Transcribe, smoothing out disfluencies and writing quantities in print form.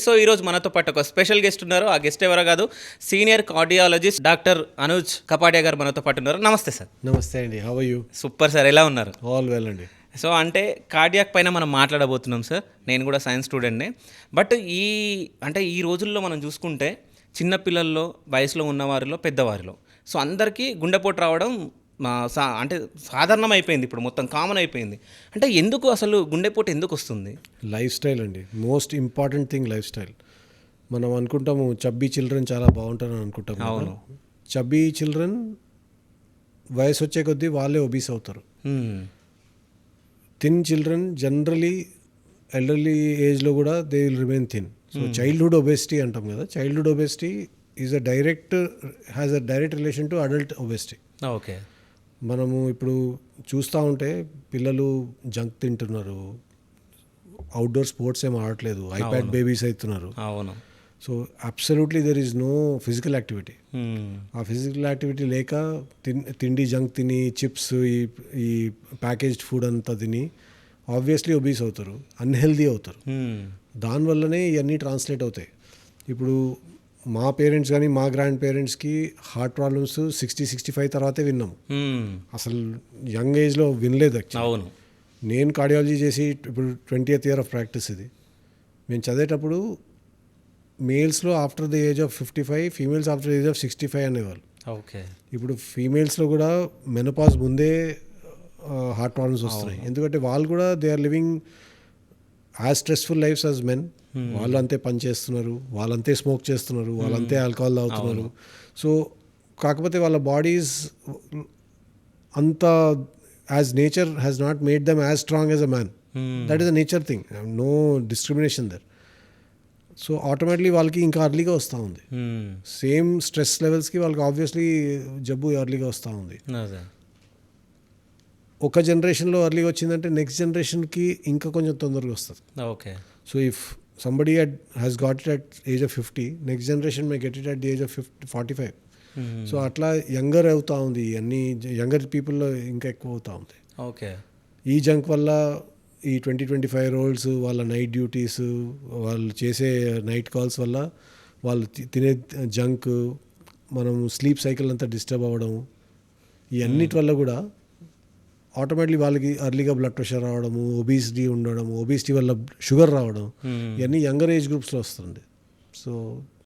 So ఈరోజు మనతో పాటు ఒక స్పెషల్ గెస్ట్ ఉన్నారు. ఆ గెస్ట్ ఎవరో కాదు, senior cardiologist doctor Anuj Kapadia గారు మనతో పాటు ఉన్నారు. నమస్తే సార్. నమస్తే అండి, how are you? Super sir, ఎలా ఉన్నారు? ఆల్ వెల్ అండి. సో అంటే కార్డియాక్ పైన మనం మాట్లాడబోతున్నాం సార్. నేను కూడా సైన్స్ స్టూడెంట్నే. బట్ ఈ రోజుల్లో మనం చూసుకుంటే చిన్నపిల్లల్లో, వయసులో ఉన్నవారిలో, పెద్దవారిలో సో అందరికీ గుండెపోటు రావడం అంటే సాధారణం అయిపోయింది, ఇప్పుడు మొత్తం కామన్ అయిపోయింది. అంటే ఎందుకు అసలు గుండెపోటు ఎందుకు వస్తుంది? లైఫ్ స్టైల్ అండి, most important thing life style. మనం అనుకుంటాము చబ్బీ చిల్డ్రన్ చాలా బాగుంటారని అనుకుంటాము. అవును. చబ్బీ చిల్డ్రన్ వయసు వచ్చే కొద్దీ వాళ్ళే ఒబీస్ అవుతారు. థిన్ చిల్డ్రన్ జనరలీ ఎల్డర్లీ ఏజ్లో కూడా they will remain thin. So childhood obesity అంటాం కదా, childhood obesity has a direct relation to adult obesity. Okay. మనము ఇప్పుడు చూస్తూ ఉంటే పిల్లలు జంక్ తింటున్నారు, అవుట్డోర్ స్పోర్ట్స్ ఏం ఆడట్లేదు, ఐప్యాడ్ బేబీస్ అవుతున్నారు. అవును. So absolutely there is no physical activity. ఆ ఫిజికల్ యాక్టివిటీ లేక తిండి జంక్ తిని చిప్స్ ఈ ప్యాకేజ్డ్ ఫుడ్ అంతా తిని ఆబ్వియస్లీ ఒబీస్ అవుతారు, అన్హెల్దీ అవుతారు. దానివల్లనే ఇవన్నీ ట్రాన్స్లేట్ అవుతాయి. ఇప్పుడు మా పేరెంట్స్ కానీ మా గ్రాండ్ పేరెంట్స్కి హార్ట్ ప్రాబ్లమ్స్ 60-65 తర్వాతే విన్నాము. అసలు యంగ్ ఏజ్లో వినలేదు యాక్చువల్లీ. అవును. నేను కార్డియాలజీ చేసి ఇప్పుడు 20th ఇయర్ ఆఫ్ ప్రాక్టీస్ ఇది. మేము చదివేటప్పుడు మేల్స్లో after the age of 55, females after the age of 65 అనేవాళ్ళు. ఓకే. ఇప్పుడు ఫీమేల్స్లో కూడా మెనోపాజ్ ముందే హార్ట్ ప్రాబ్లమ్స్ వస్తున్నాయి. ఎందుకంటే వాళ్ళు కూడా they are living as stressful lifes as men. వాళ్ళు అంతే పని చేస్తున్నారు, వాళ్ళంతే స్మోక్ చేస్తున్నారు, వాళ్ళంతే ఆల్కహాల్ తాగుతున్నారు. సో కాకపోతే వాళ్ళ బాడీస్ అంత as nature has not made them as strong as a man. That is a nature thing, no discrimination there. So automatically వాళ్ళకి ఇంకా అర్లీగా వస్తూ ఉంది. సేమ్ స్ట్రెస్ లెవెల్స్కి వాళ్ళకి ఆబ్వియస్లీ జబ్బు అర్లీగా వస్తూ ఉంది. ఒక జనరేషన్లో అర్లీగా వచ్చిందంటే నెక్స్ట్ జనరేషన్కి ఇంకా కొంచెం తొందరగా వస్తుంది. Okay. So if somebody has got it at age of 50, next generation may get it at the age of 45. So అట్లా యంగర్ అవుతూ ఉంది, అన్ని యంగర్ పీపుల్లో ఇంకా ఎక్కువ అవుతూ ఉంది. ఓకే. ఈ జంక్ వల్ల ఈ 20-25 వాళ్ళ నైట్ డ్యూటీస్, వాళ్ళు చేసే నైట్ కాల్స్ వల్ల వాళ్ళు తినే జంక్, మనం స్లీప్ సైకిల్ అంతా డిస్టర్బ్ అవ్వడం, ఈ అన్నిటి వల్ల కూడా ఆటోమేటిక్లీ వాళ్ళకి అర్లీగా బ్లడ్ ప్రెషర్ రావడము, ఒబీసిటీ ఉండడం, ఒబీసిటీ వల్ల షుగర్ రావడం, ఇవన్నీ యంగర్ ఏజ్ గ్రూప్స్లో వస్తుంది. సో